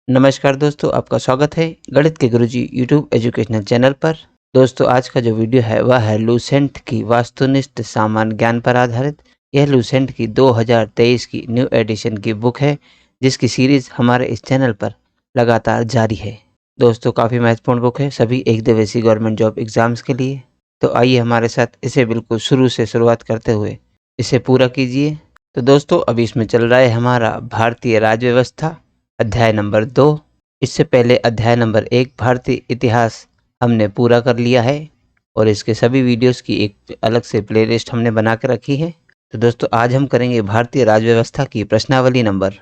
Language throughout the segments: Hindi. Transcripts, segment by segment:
नमस्कार दोस्तों, आपका स्वागत है गणित के गुरुजी यूट्यूब एजुकेशनल चैनल पर। दोस्तों, आज का जो वीडियो है वह है लूसेंट की वास्तुनिष्ठ सामान्य ज्ञान पर आधारित। यह लूसेंट की 2023 की न्यू एडिशन की बुक है, जिसकी सीरीज हमारे इस चैनल पर लगातार जारी है। दोस्तों, काफ़ी महत्वपूर्ण बुक है सभी एक दिवसीय गवर्नमेंट जॉब एग्जाम्स के लिए। तो आइए हमारे साथ इसे बिल्कुल शुरू से शुरुआत करते हुए इसे पूरा कीजिए। तो दोस्तों, अभी इसमें चल रहा है हमारा भारतीय राज्य व्यवस्था अध्याय नंबर 2। इससे पहले अध्याय नंबर 1 भारतीय इतिहास हमने पूरा कर लिया है और इसके सभी वीडियोस की एक अलग से प्लेलिस्ट हमने बना के रखी है। तो दोस्तों, आज हम करेंगे भारतीय राज्य व्यवस्था की प्रश्नावली नंबर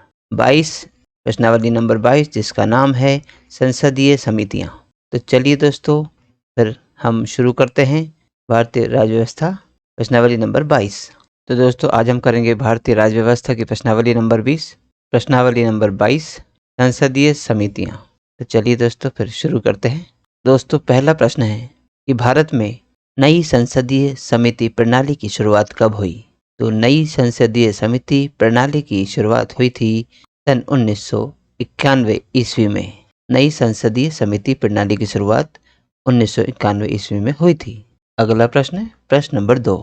22, जिसका नाम है संसदीय समितियां। तो चलिए दोस्तों, फिर हम शुरू करते हैं भारतीय राज्य व्यवस्था प्रश्नावली नंबर 22। तो दोस्तों, आज हम करेंगे भारतीय राज्य व्यवस्था की प्रश्नावली नंबर 20, प्रश्नावली नंबर 22 संसदीय समितियां। तो चलिए दोस्तों, फिर शुरू करते हैं। दोस्तों, पहला प्रश्न है कि भारत में नई संसदीय समिति प्रणाली की शुरुआत कब हुई? तो नई संसदीय समिति प्रणाली की शुरुआत हुई थी सन 1991 ईस्वी में। नई संसदीय समिति प्रणाली की शुरुआत 1991 ईस्वी में हुई थी। अगला प्रश्न है प्रश्न नंबर 2।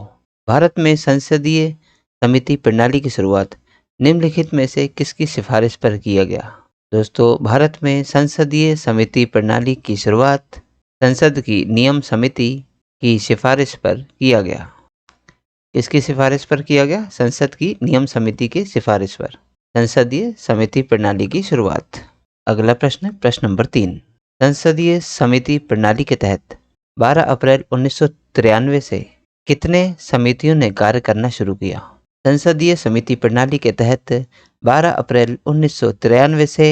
भारत में संसदीय समिति प्रणाली की शुरुआत निम्नलिखित में से किसकी सिफारिश पर किया गया? दोस्तों, भारत में संसदीय समिति प्रणाली की शुरुआत संसद की नियम समिति की सिफारिश पर किया गया। किसकी सिफारिश पर किया गया? संसद की नियम समिति की सिफारिश पर संसदीय समिति प्रणाली की शुरुआत। अगला प्रश्न प्रश्न नंबर 3। संसदीय समिति प्रणाली के तहत 12 अप्रैल 1993 से कितने समितियों ने कार्य करना शुरू किया? संसदीय समिति प्रणाली के तहत 12 अप्रैल 1993 से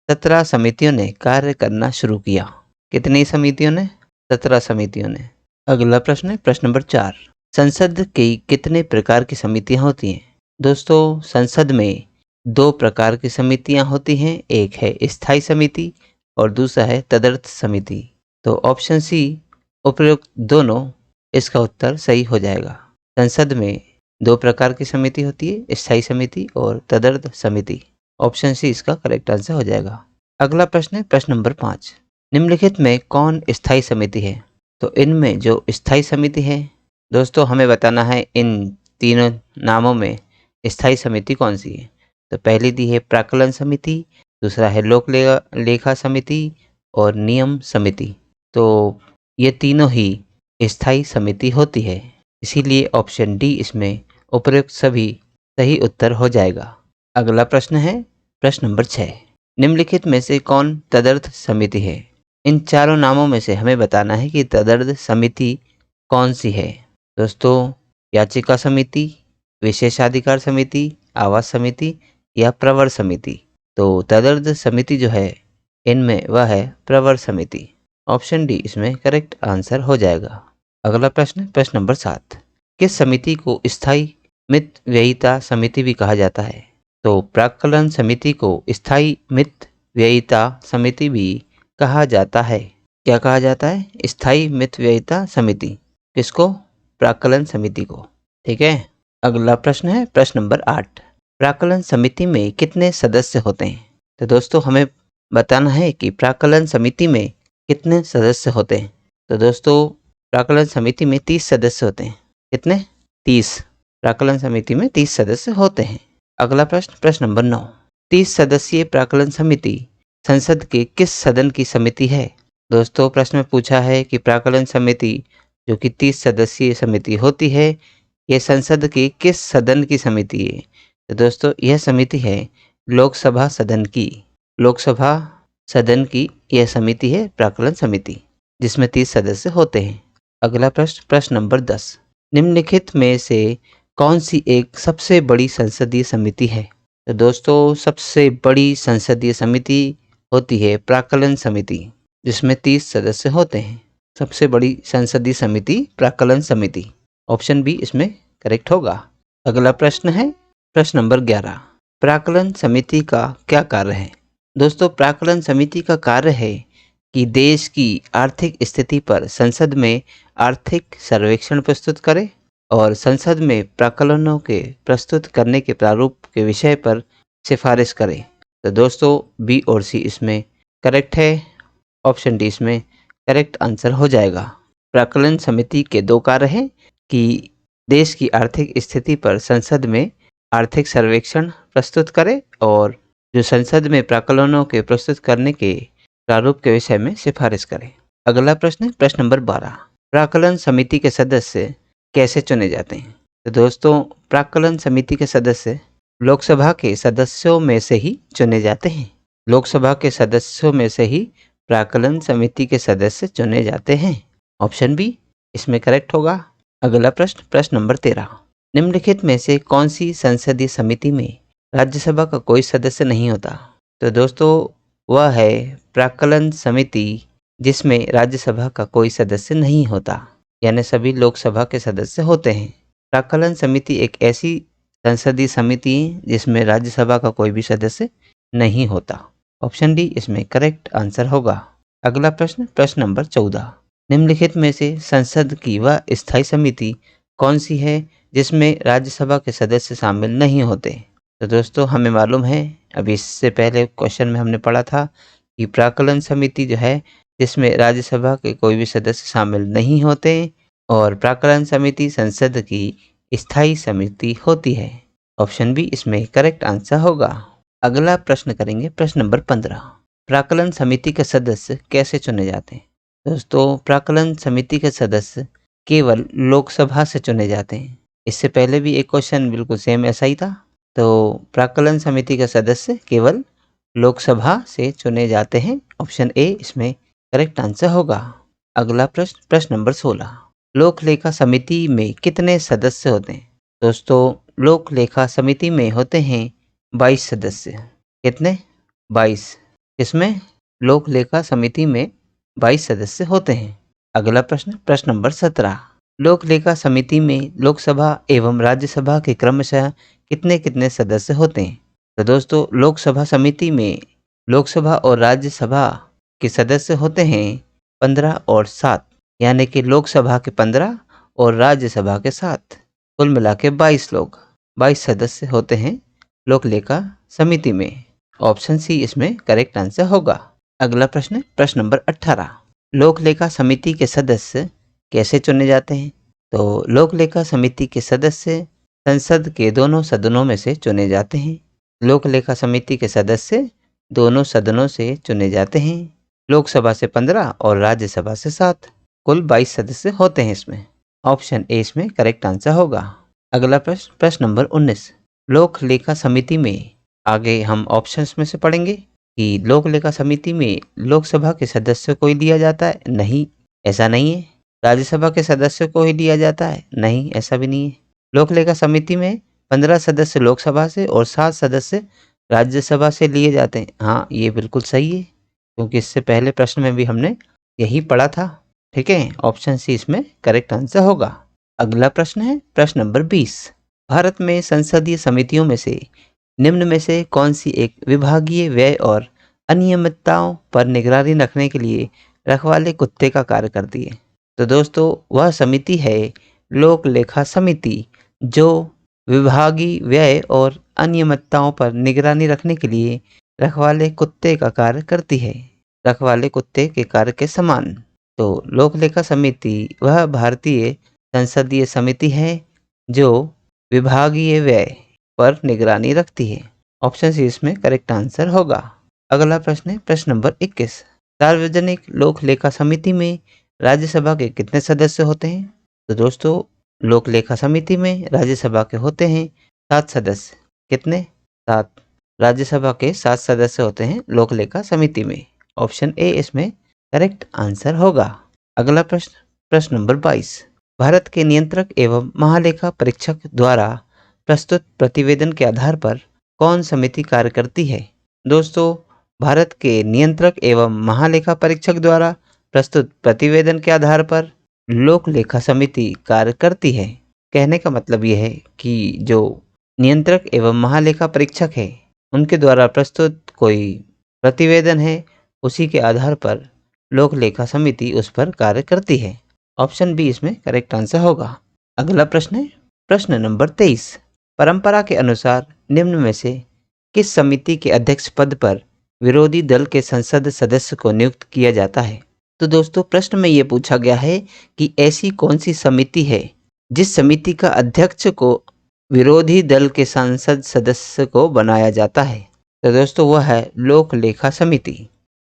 17 समितियों ने कार्य करना शुरू किया। कितनी समितियों ने? 17 समितियों ने। अगला प्रश्न है प्रश्न नंबर 4। संसद की कितने प्रकार की समितियां होती हैं? दोस्तों, संसद में 2 प्रकार की समितियां होती हैं। एक है स्थायी समिति और दूसरा है तदर्थ समिति। तो ऑप्शन सी उपयुक्त दोनों इसका उत्तर सही हो जाएगा। संसद में 2 प्रकार की समिति होती है, स्थायी समिति और तदर्थ समिति। ऑप्शन सी इसका करेक्ट आंसर हो जाएगा। अगला प्रश्न है प्रश्न नंबर 5। निम्नलिखित में कौन स्थायी समिति है? तो इनमें जो स्थायी समिति है, दोस्तों हमें बताना है इन तीनों नामों में स्थायी समिति कौन सी है। तो पहली दी है प्राक्कलन समिति, दूसरा है लोक लेखा समिति और नियम समिति। तो ये तीनों ही स्थायी समिति होती है, इसीलिए ऑप्शन डी इसमें उपयुक्त सभी सही उत्तर हो जाएगा। अगला प्रश्न है प्रश्न नंबर 6। निम्नलिखित में से कौन तदर्थ समिति है? इन चारों नामों में से हमें बताना है कि तदर्थ समिति कौन सी है। दोस्तों, याचिका समिति, विशेषाधिकार समिति, आवास समिति या प्रवर समिति। तो तदर्थ समिति जो है इनमें वह है प्रवर समिति। ऑप्शन डी इसमें करेक्ट आंसर हो जाएगा। अगला प्रश्न प्रश्न नंबर 7। किस समिति को स्थायी मित व्ययिता समिति भी कहा जाता है? तो प्राक्कलन समिति को स्थायी मित व्ययिता समिति भी कहा जाता है। क्या कहा जाता है? स्थायी मित व्ययिता समिति। किसको? प्राक्कलन समिति को। ठीक है। अगला प्रश्न है प्रश्न नंबर 8। प्राक्कलन समिति में कितने सदस्य होते हैं? तो दोस्तों, हमें बताना है कि प्राक्कलन समिति में कितने सदस्य होते हैं। तो दोस्तों, प्राक्कलन समिति में 30 सदस्य होते हैं। कितने? 30। प्राक्कलन समिति में 30 सदस्य होते हैं। अगला प्रश्न प्रश्न नंबर 9। 30 सदस्यीय प्राक्कलन समिति संसद के किस सदन की समिति है? दोस्तों, प्रश्न में पूछा है कि प्राक्कलन समिति जो कि 30 सदस्यीय समिति होती है, यह संसद की किस सदन की समिति है? तो दोस्तों, यह समिति है लोकसभा सदन की। लोकसभा सदन की यह समिति है प्राक्कलन समिति, जिसमें 30 सदस्य होते हैं। अगला प्रश्न प्रश्न नंबर 10। निम्नलिखित में से कौन सी एक सबसे बड़ी संसदीय समिति है? तो दोस्तों, सबसे बड़ी संसदीय समिति होती है प्राक्कलन समिति, जिसमें 30 सदस्य होते हैं। सबसे बड़ी संसदीय समिति प्राक्कलन समिति। ऑप्शन बी इसमें करेक्ट होगा। अगला प्रश्न है प्रश्न नंबर 11। प्राक्कलन समिति का क्या कार्य है? दोस्तों, प्राक्कलन समिति का कार्य है कि देश की आर्थिक स्थिति पर संसद में आर्थिक सर्वेक्षण प्रस्तुत करे और संसद में प्राक्कलनों के प्रस्तुत करने के प्रारूप के विषय पर सिफारिश करे। तो दोस्तों बी और सी इसमें करेक्ट है। ऑप्शन डी इसमें करेक्ट आंसर हो जाएगा। प्राक्कलन समिति के 2 कार्य हैं कि देश की आर्थिक स्थिति पर संसद में आर्थिक सर्वेक्षण प्रस्तुत करे और जो संसद में प्राक्कलनों के प्रस्तुत करने के प्रारूप के विषय में सिफारिश करे। अगला प्रश्न है प्रश्न नंबर 12। प्राक्कलन समिति के सदस्य कैसे चुने जाते हैं? तो दोस्तों प्राक्कलन समिति के सदस्य लोकसभा के सदस्यों में से ही चुने जाते हैं। लोकसभा के सदस्यों में से ही प्राक्कलन समिति के सदस्य चुने जाते हैं। ऑप्शन बी इसमें करेक्ट होगा। अगला प्रश्न प्रश्न नंबर 13। निम्नलिखित में से कौन सी संसदीय समिति में राज्यसभा का कोई सदस्य नहीं होता? तो दोस्तों वह है प्राक्कलन समिति जिसमें राज्यसभा का कोई सदस्य नहीं होता, यानी सभी लोकसभा के सदस्य होते हैं। प्राक्कलन समिति एक ऐसी संसदीय समिति है जिसमें राज्यसभा का कोई भी सदस्य नहीं होता। ऑप्शन डी इसमें करेक्ट आंसर होगा। अगला प्रश्न प्रश्न नंबर 14। निम्नलिखित में से संसद की वह स्थायी समिति कौन सी है जिसमें राज्यसभा के सदस्य शामिल नहीं होते? तो दोस्तों हमें मालूम है, अभी इससे पहले क्वेश्चन में हमने पढ़ा था कि प्राक्कलन समिति जो है जिसमें राज्यसभा के कोई भी सदस्य शामिल नहीं होते और प्राक्कलन समिति संसद की स्थायी समिति होती है। ऑप्शन बी इसमें करेक्ट आंसर होगा। अगला प्रश्न करेंगे प्रश्न नंबर 15। प्राक्कलन समिति के सदस्य कैसे चुने जाते हैं? दोस्तों प्राक्कलन समिति के सदस्य केवल लोकसभा से चुने जाते हैं। इससे पहले भी एक क्वेश्चन बिल्कुल सेम ऐसा ही था। तो प्राक्कलन समिति के सदस्य केवल लोकसभा से चुने जाते हैं। ऑप्शन ए इसमें करेक्ट आंसर होगा। अगला प्रश्न प्रश्न नंबर 16। लोक लेखा समिति में कितने सदस्य होते हैं? दोस्तों लोक लेखा समिति में होते हैं 22 सदस्य। कितने? 22। इसमें लोक लेखा समिति में 22 सदस्य होते हैं। अगला प्रश्न प्रश्न नंबर 17। लोक लेखा समिति में लोकसभा एवं राज्यसभा के क्रमशः कितने कितने सदस्य होते हैं? तो दोस्तों लोकसभा समिति में लोकसभा और राज्यसभा के सदस्य होते हैं 15 और 7, यानी कि लोकसभा के 15 और राज्यसभा के 7, कुल मिला के 22 सदस्य होते हैं लोक लेखा समिति में। ऑप्शन सी इसमें करेक्ट आंसर होगा। अगला प्रश्न प्रश्न नंबर 18। लोक लेखा समिति के सदस्य कैसे चुने जाते हैं? तो लोक लेखा समिति के सदस्य संसद के दोनों सदनों में से चुने जाते हैं। लोक लेखा समिति के सदस्य दोनों सदनों से चुने जाते हैं। लोकसभा से 15 और राज्यसभा से 7, कुल 22 सदस्य होते हैं इसमें। ऑप्शन ए इसमें करेक्ट आंसर होगा। अगला प्रश्न प्रश्न नंबर 19। लोक लेखा समिति में आगे हम ऑप्शंस में से पढ़ेंगे कि लोक लेखा समिति में लोकसभा के सदस्यों को ही लिया जाता है? नहीं, ऐसा नहीं है। राज्यसभा के सदस्यों को ही लिया जाता है? नहीं, ऐसा भी नहीं है। लोक लेखा समिति में 15 सदस्य लोकसभा से और 7 सदस्य राज्यसभा से लिए जाते हैं। हाँ, ये बिल्कुल सही है, क्योंकि इससे पहले प्रश्न में भी हमने यही पढ़ा था। ठीक है, ऑप्शन सी इसमें करेक्ट आंसर होगा। अगला प्रश्न है प्रश्न नंबर 20। भारत में संसदीय समितियों में से निम्न में से कौन सी एक विभागीय व्यय और अनियमितताओं पर निगरानी रखने के लिए रखवाले कुत्ते का कार्य करती है? तो दोस्तों वह समिति है लोक लेखा समिति जो विभागीय व्यय और अनियमितताओं पर निगरानी रखने के लिए रखवाले कुत्ते का कार्य करती है, रखवाले कुत्ते के कार्य के समान। तो लोक लेखा समिति वह भारतीय संसदीय समिति है जो विभागीय व्यय पर निगरानी रखती है। ऑप्शन सी इसमें करेक्ट आंसर होगा। अगला प्रश्न है प्रश्न नंबर 21। सार्वजनिक लोक लेखा समिति में राज्यसभा के कितने सदस्य होते हैं? तो दोस्तों लोक लेखा समिति में राज्यसभा के होते हैं 7 सदस्य। कितने? 7। राज्यसभा के 7 सदस्य होते हैं लोक लेखा समिति में। ऑप्शन ए इसमें करेक्ट आंसर होगा। अगला प्रश्न प्रश्न नंबर 22। भारत के नियंत्रक एवं महालेखा परीक्षक द्वारा प्रस्तुत प्रतिवेदन के आधार पर कौन समिति कार्य करती है? दोस्तों भारत के नियंत्रक एवं महालेखा परीक्षक द्वारा प्रस्तुत प्रतिवेदन के आधार पर लोक लेखा समिति कार्य करती है। कहने का मतलब यह है कि जो नियंत्रक एवं महालेखा परीक्षक है उनके द्वारा प्रस्तुत कोई प्रतिवेदन है, उसी के आधार पर लोक लेखा समिति उस पर कार्य करती है। ऑप्शन बी इसमें करेक्ट आंसर होगा। अगला प्रश्न है प्रश्न नंबर 23। परंपरा के अनुसार निम्न में से किस समिति के अध्यक्ष पद पर विरोधी दल के संसद सदस्य को नियुक्त किया जाता है? तो दोस्तों प्रश्न में ये पूछा गया है कि ऐसी कौन सी समिति है जिस समिति का अध्यक्ष को विरोधी दल के संसद सदस्य को बनाया जाता है? तो दोस्तों वह है लोक लेखा समिति।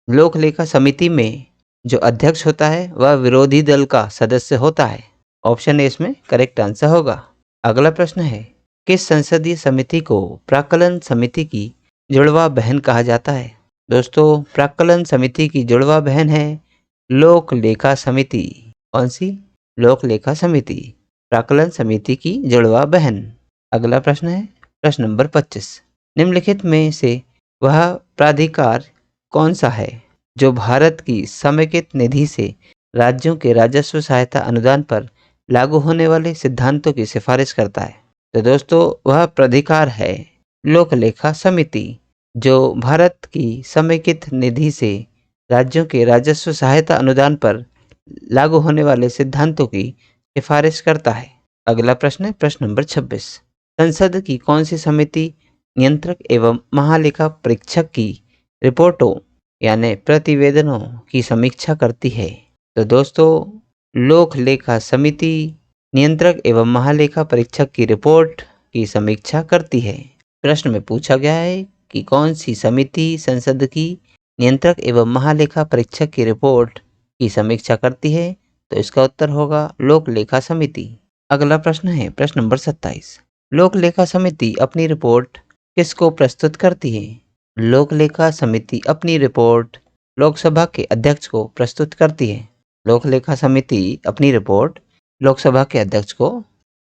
लोक लेखा समिति में जो अध्यक्ष होता है वह विरोधी दल का सदस्य होता है। ऑप्शन ए इसमें करेक्ट आंसर होगा। अगला प्रश्न है, किस संसदीय समिति को प्राक्कलन समिति की जुड़वा बहन कहा जाता है? दोस्तों प्राक्कलन समिति की जुड़वा बहन है लोक लेखा समिति। कौन सी? लोक लेखा समिति प्राक्कलन समिति की जुड़वा बहन। अगला प्रश्न है प्रश्न नंबर 25। निम्नलिखित में से वह प्राधिकार कौन सा है जो भारत की समेकित निधि से राज्यों के राजस्व सहायता अनुदान पर लागू होने वाले सिद्धांतों की सिफारिश करता है? तो दोस्तों वह प्राधिकार है लोक लेखा समिति जो भारत की समेकित निधि से राज्यों के राजस्व सहायता अनुदान पर लागू होने वाले सिद्धांतों की सिफारिश करता है। अगला प्रश्न है प्रश्न नंबर 26। संसद की कौन सी समिति नियंत्रक एवं महालेखा परीक्षक की रिपोर्टों यानी प्रतिवेदनों की समीक्षा करती है? तो दोस्तों लोक लेखा समिति नियंत्रक एवं महालेखा परीक्षक की रिपोर्ट की समीक्षा करती है। प्रश्न में पूछा गया है कि कौन सी समिति संसद की नियंत्रक एवं महालेखा परीक्षक की रिपोर्ट की समीक्षा करती है? तो इसका उत्तर होगा लोक लेखा समिति। अगला प्रश्न है प्रश्न नंबर 27। लोक लेखा समिति अपनी रिपोर्ट किसको प्रस्तुत करती है? लोक लेखा समिति अपनी रिपोर्ट लोकसभा के अध्यक्ष को प्रस्तुत करती है। लोक लेखा समिति अपनी रिपोर्ट लोकसभा के अध्यक्ष को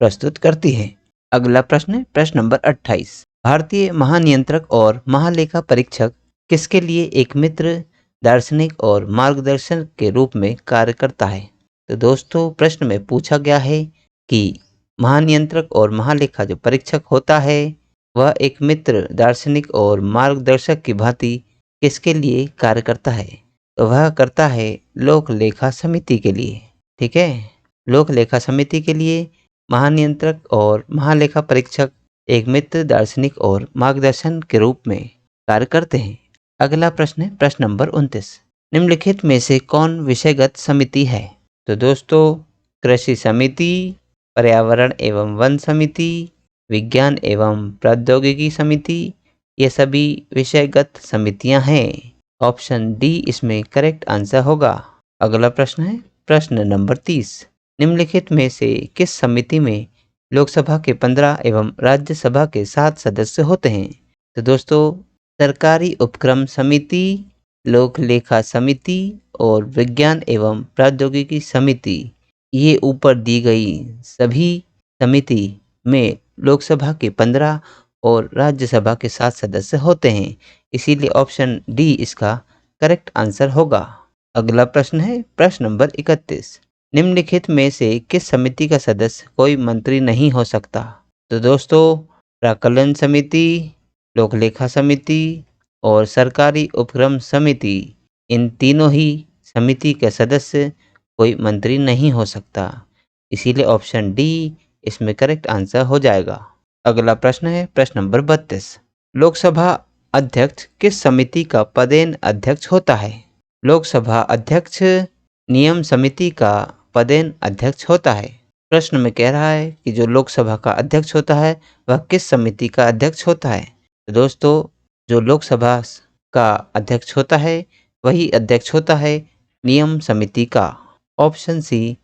प्रस्तुत करती है। अगला प्रश्न है प्रश्न नंबर 28। भारतीय महानियंत्रक और महालेखा परीक्षक किसके लिए एक मित्र, दार्शनिक और मार्गदर्शन के रूप में कार्य करता है? तो दोस्तों प्रश्न में पूछा गया है कि महानियंत्रक और महालेखा जो परीक्षक होता है वह एक मित्र, दार्शनिक और मार्गदर्शक की भांति किसके लिए कार्य करता है? तो वह करता है लोक लेखा समिति के लिए। ठीक है, लोक लेखा समिति के लिए महानियंत्रक और महालेखा परीक्षक एक मित्र, दार्शनिक और मार्गदर्शन के रूप में कार्य करते हैं। अगला प्रश्न है प्रश्न नंबर 29। निम्नलिखित में से कौन विषयगत समिति है? तो दोस्तों कृषि समिति, पर्यावरण एवं वन समिति, विज्ञान एवं प्रौद्योगिकी समिति, ये सभी विषयगत समितियां हैं। ऑप्शन डी इसमें करेक्ट आंसर होगा। अगला प्रश्न है प्रश्न नंबर 30। निम्नलिखित में से किस समिति में लोकसभा के 15 एवं राज्यसभा के 7 सदस्य होते हैं? तो दोस्तों सरकारी उपक्रम समिति, लोक लेखा समिति और विज्ञान एवं प्रौद्योगिकी समिति, ये ऊपर दी गई सभी समिति में लोकसभा के 15 और राज्यसभा के 7 सदस्य होते हैं। इसीलिए ऑप्शन डी इसका करेक्ट आंसर होगा। अगला प्रश्न है प्रश्न नंबर 31। निम्नलिखित में से किस समिति का सदस्य कोई मंत्री नहीं हो सकता? तो दोस्तों प्राक्कलन समिति, लोक लेखा समिति और सरकारी उपक्रम समिति, इन तीनों ही समिति के सदस्य कोई मंत्री नहीं हो सकता। इसीलिए ऑप्शन डी इसमें करेक्ट आंसर हो जाएगा। अगला प्रश्न है प्रश्न नंबर 32। लोकसभा अध्यक्ष किस समिति का पदेन अध्यक्ष होता है? लोकसभा अध्यक्ष नियम समिति का पदेन अध्यक्ष होता है। प्रश्न में कह रहा है कि जो लोकसभा का अध्यक्ष होता है वह किस समिति का अध्यक्ष होता है? तो दोस्तों जो लोकसभा का अध्यक्ष होता है वही अध्यक्ष होता है नियम समिति का। ऑप्शन सी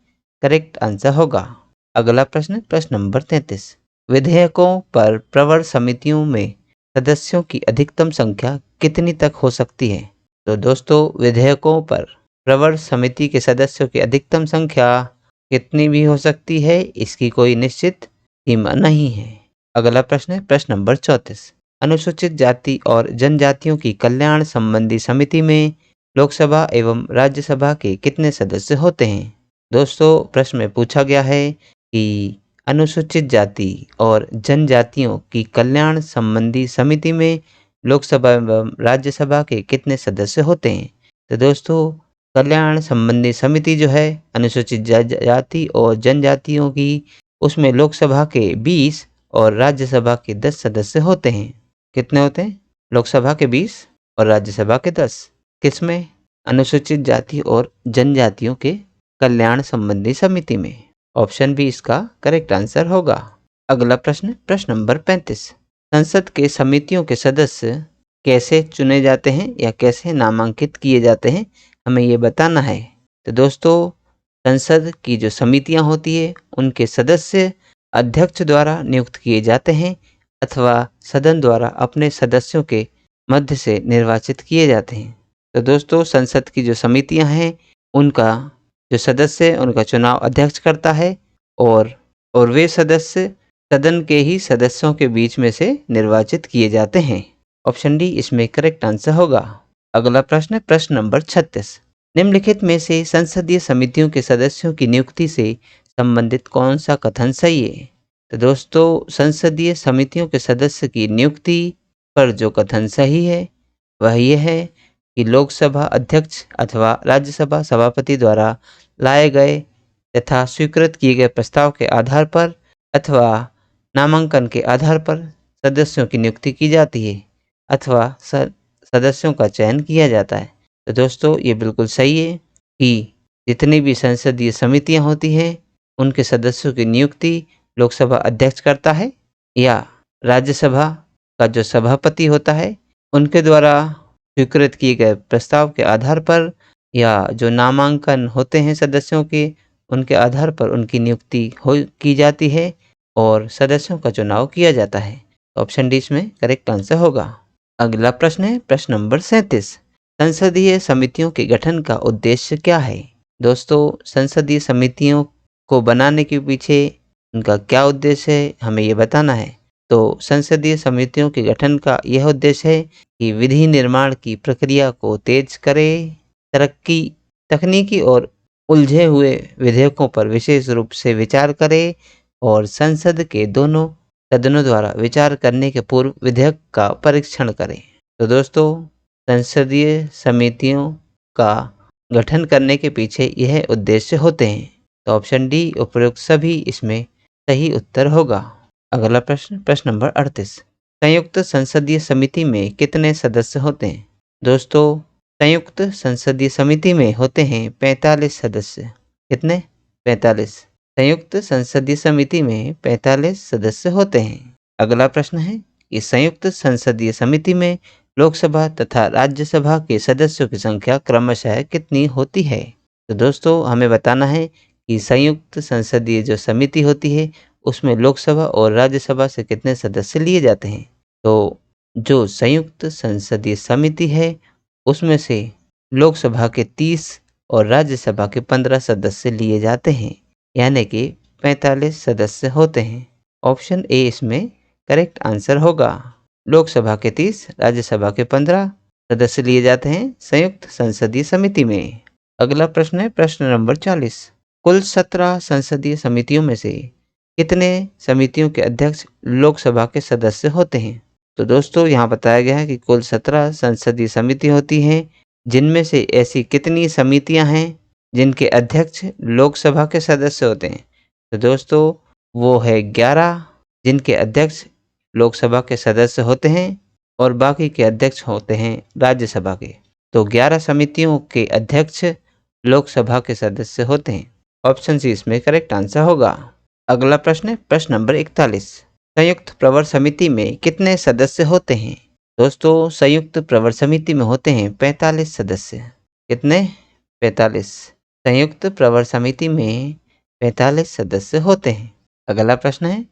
करेक्ट आंसर होगा। अगला प्रश्न प्रश्न नंबर 33। विधेयकों पर प्रवर समितियों में सदस्यों की अधिकतम संख्या कितनी तक हो सकती है? तो दोस्तों विधेयकों पर प्रवर समिति के सदस्यों की अधिकतम संख्या कितनी भी हो सकती है, इसकी कोई निश्चित सीमा नहीं है। अगला प्रश्न है प्रश्न नंबर 34। अनुसूचित जाति और जनजातियों की कल्याण संबंधी समिति में लोकसभा एवं राज्यसभा के कितने सदस्य होते हैं? दोस्तों प्रश्न में पूछा गया है कि अनुसूचित जाति और जनजातियों की कल्याण संबंधी समिति में लोकसभा एवं राज्यसभा के कितने सदस्य होते हैं? तो दोस्तों कल्याण संबंधी समिति जो है अनुसूचित जाति और जनजातियों की, उसमें लोकसभा के 20 और राज्यसभा के 10 सदस्य होते हैं। कितने होते हैं? लोकसभा के 20 और राज्यसभा के 10। किसमें? अनुसूचित जाति और जनजातियों के कल्याण संबंधी समिति में। ऑप्शन बी इसका करेक्ट आंसर होगा। अगला प्रश्न नंबर 35। संसद के समितियों के सदस्य कैसे चुने जाते हैं या कैसे नामांकित किए जाते हैं, हमें ये बताना है। तो दोस्तों, संसद की जो समितियां होती है उनके सदस्य अध्यक्ष द्वारा नियुक्त किए जाते हैं अथवा सदन द्वारा अपने सदस्यों के मध्य से निर्वाचित किए जाते हैं। तो दोस्तों, संसद की जो समितियां हैं उनका जो सदस्य है उनका चुनाव अध्यक्ष करता है और वे सदस्य सदन के ही सदस्यों के बीच में से निर्वाचित किए जाते हैं। ऑप्शन डी इसमें करेक्ट आंसर होगा। अगला प्रश्न नंबर 36। निम्नलिखित में से संसदीय समितियों के सदस्यों की नियुक्ति से संबंधित कौन सा कथन सही है? तो दोस्तों, संसदीय समितियों के सदस्य की नियुक्ति पर जो कथन सही है वह यह है कि लोकसभा अध्यक्ष अथवा राज्यसभा सभापति द्वारा लाए गए तथा स्वीकृत किए गए प्रस्ताव के आधार पर अथवा नामांकन के आधार पर सदस्यों की नियुक्ति की जाती है अथवा सदस्यों का चयन किया जाता है। तो दोस्तों, ये बिल्कुल सही है कि जितनी भी संसदीय समितियां होती हैं उनके सदस्यों की नियुक्ति लोकसभा अध्यक्ष करता है या राज्यसभा का जो सभापति होता है उनके द्वारा स्वीकृत किए गए प्रस्ताव के आधार पर या जो नामांकन होते हैं सदस्यों के उनके आधार पर उनकी नियुक्ति की जाती है और सदस्यों का चुनाव किया जाता है। ऑप्शन डी इसमें करेक्ट आंसर होगा। अगला प्रश्न है प्रश्न नंबर 37। संसदीय समितियों के गठन का उद्देश्य क्या है? दोस्तों, संसदीय समितियों को बनाने के पीछे उनका क्या उद्देश्य है, हमें ये बताना है। तो संसदीय समितियों के गठन का यह उद्देश्य है कि विधि निर्माण की प्रक्रिया को तेज करे, तकनीकी और उलझे हुए विधेयकों पर विशेष रूप से विचार करे और संसद के दोनों सदनों द्वारा विचार करने के पूर्व विधेयक का परीक्षण करें। तो दोस्तों, संसदीय समितियों का गठन करने के पीछे यह उद्देश्य होते हैं। तो ऑप्शन डी उपयुक्त सभी इसमें सही उत्तर होगा। अगला प्रश्न नंबर 38। संयुक्त संसदीय समिति में कितने सदस्य होते हैं? दोस्तों, संयुक्त संसदीय समिति में होते हैं 45 सदस्य। कितने? 45। संयुक्त संसदीय समिति में 45 सदस्य होते हैं। अगला प्रश्न है कि संयुक्त संसदीय समिति में लोकसभा तथा राज्यसभा के सदस्यों की संख्या क्रमशः कितनी होती है? तो दोस्तों, हमें बताना है कि संयुक्त संसदीय जो समिति होती है उसमें लोकसभा और राज्यसभा से कितने सदस्य लिए जाते हैं। तो जो संयुक्त संसदीय समिति है उसमें से लोकसभा के 30 और राज्यसभा के 15 सदस्य लिए जाते हैं, यानी कि 45 सदस्य होते हैं। ऑप्शन ए इसमें करेक्ट आंसर होगा। लोकसभा के 30, राज्यसभा के 15 सदस्य लिए जाते हैं संयुक्त संसदीय समिति में। अगला प्रश्न है प्रश्न नंबर 40। कुल 17 संसदीय समितियों में से कितने समितियों के अध्यक्ष लोकसभा के सदस्य होते हैं? तो दोस्तों, यहाँ बताया गया है कि कुल 17 संसदीय समिति होती हैं, जिनमें से ऐसी कितनी समितियां हैं जिनके अध्यक्ष लोकसभा के सदस्य होते हैं? तो दोस्तों, वो है 11 जिनके अध्यक्ष लोकसभा के सदस्य होते हैं और बाकी के अध्यक्ष होते हैं राज्यसभा के। तो 11 समितियों के अध्यक्ष लोकसभा के सदस्य होते हैं। ऑप्शन सी इसमें करेक्ट आंसर होगा। अगला प्रश्न है प्रश्न नंबर 41। संयुक्त प्रवर समिति में कितने सदस्य होते हैं? दोस्तों, संयुक्त प्रवर समिति में होते हैं 45 सदस्य। कितने? 45। संयुक्त प्रवर समिति में 45 सदस्य होते हैं। अगला प्रश्न है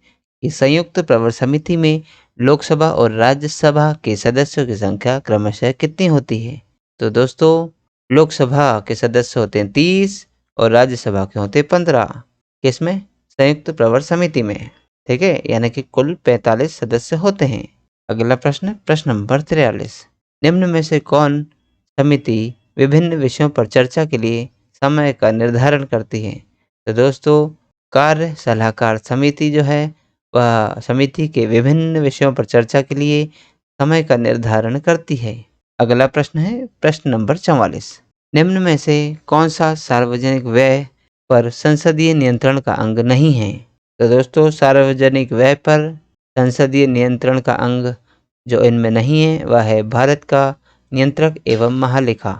कि संयुक्त प्रवर समिति में लोकसभा और राज्यसभा के सदस्यों की संख्या क्रमशः कितनी होती है? तो दोस्तों, लोकसभा के सदस्य होते हैं 30 और राज्यसभा के होते हैं 15। किसमें? संयुक्त प्रवर समिति में। ठीक है, यानी कि कुल 45 सदस्य होते हैं। अगला प्रश्न नंबर 43। निम्न में से कौन समिति विभिन्न विषयों पर चर्चा के लिए समय का निर्धारण करती है? तो दोस्तों, कार्य सलाहकार समिति जो है वह समिति के विभिन्न विषयों पर चर्चा के लिए समय का निर्धारण करती है। अगला प्रश्न है प्रश्न नंबर 44। निम्न में से कौन सा सार्वजनिक व्यय पर संसदीय नियंत्रण का अंग नहीं है? तो दोस्तों, सार्वजनिक व्यय पर संसदीय नियंत्रण का अंग जो इनमें नहीं है वह है भारत का नियंत्रक एवं महालेखा।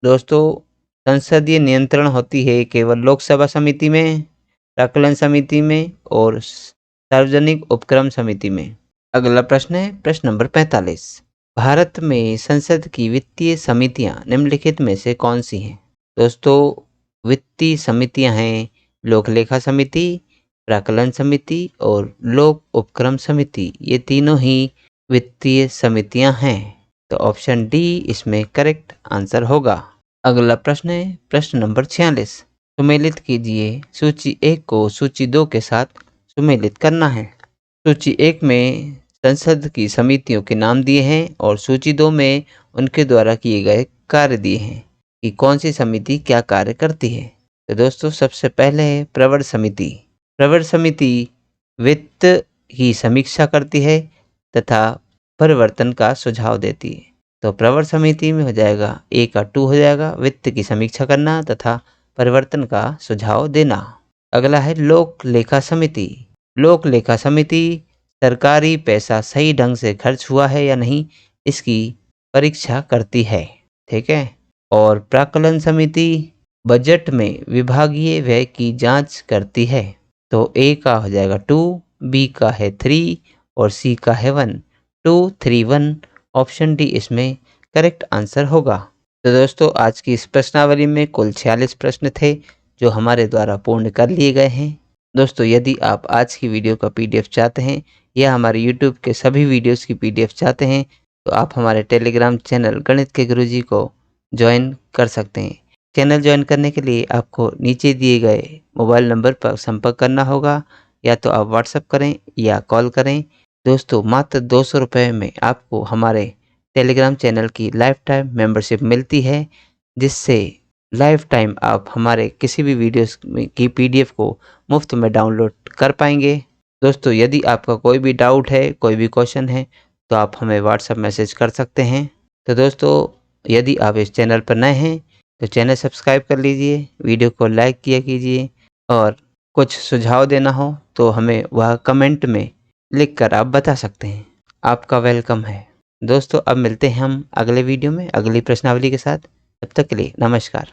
दोस्तों, संसदीय नियंत्रण होती है केवल लोकसभा समिति में, प्राक्कलन समिति में और सार्वजनिक उपक्रम समिति में। अगला प्रश्न है प्रश्न नंबर 45। भारत में संसद की वित्तीय समितियां निम्नलिखित में से कौन सी हैं? दोस्तों, वित्तीय समितियां हैं लोक लेखा समिति, प्राक्कलन समिति और लोक उपक्रम समिति। ये तीनों ही वित्तीय समितियां हैं। तो ऑप्शन डी इसमें करेक्ट आंसर होगा। अगला प्रश्न है प्रश्न नंबर 46। सुमेलित कीजिए, सूची 1 को सूची 2 के साथ सुमेलित करना है। सूची 1 में संसद की समितियों के नाम दिए हैं और सूची 2 में उनके द्वारा किए गए कार्य दिए हैं कि कौन सी समिति क्या कार्य करती है। तो दोस्तों, सबसे पहले है प्रवर समिति। प्रवर समिति वित्त की समीक्षा करती है तथा परिवर्तन का सुझाव देती है। तो प्रवर समिति में हो जाएगा ए का 2 हो जाएगा, वित्त की समीक्षा करना तथा परिवर्तन का सुझाव देना। अगला है लोक लेखा समिति। लोक लेखा समिति सरकारी पैसा सही ढंग से खर्च हुआ है या नहीं इसकी परीक्षा करती है, ठीक है। और प्राक्कलन समिति बजट में विभागीय व्यय की जांच करती है। तो ए का हो जाएगा 2, बी का है 3 और सी का है 1। 2, 3, 1 ऑप्शन डी इसमें करेक्ट आंसर होगा। तो दोस्तों, आज की इस प्रश्नावली में कुल 46 प्रश्न थे जो हमारे द्वारा पूर्ण कर लिए गए हैं। दोस्तों, यदि आप आज की वीडियो का पीडीएफ चाहते हैं या हमारे यूट्यूब के सभी वीडियोस की पीडीएफ चाहते हैं तो आप हमारे टेलीग्राम चैनल गणित के गुरुजी को ज्वाइन कर सकते हैं। चैनल ज्वाइन करने के लिए आपको नीचे दिए गए मोबाइल नंबर पर संपर्क करना होगा, या तो आप व्हाट्सएप करें या कॉल करें। दोस्तों, मात्र 200 रुपये में आपको हमारे टेलीग्राम चैनल की लाइफ टाइम मेंबरशिप मिलती है, जिससे लाइफ टाइम आप हमारे किसी भी वीडियोस की पीडीएफ को मुफ्त में डाउनलोड कर पाएंगे। दोस्तों, यदि आपका कोई भी डाउट है, कोई भी क्वेश्चन है तो आप हमें व्हाट्सएप मैसेज कर सकते हैं। तो दोस्तों, यदि आप इस चैनल पर नए हैं तो चैनल सब्सक्राइब कर लीजिए, वीडियो को लाइक किया कीजिए और कुछ सुझाव देना हो तो हमें वह कमेंट में लिखकर आप बता सकते हैं। आपका वेलकम है। दोस्तों, अब मिलते हैं हम अगले वीडियो में अगली प्रश्नावली के साथ। तब तक के लिए नमस्कार।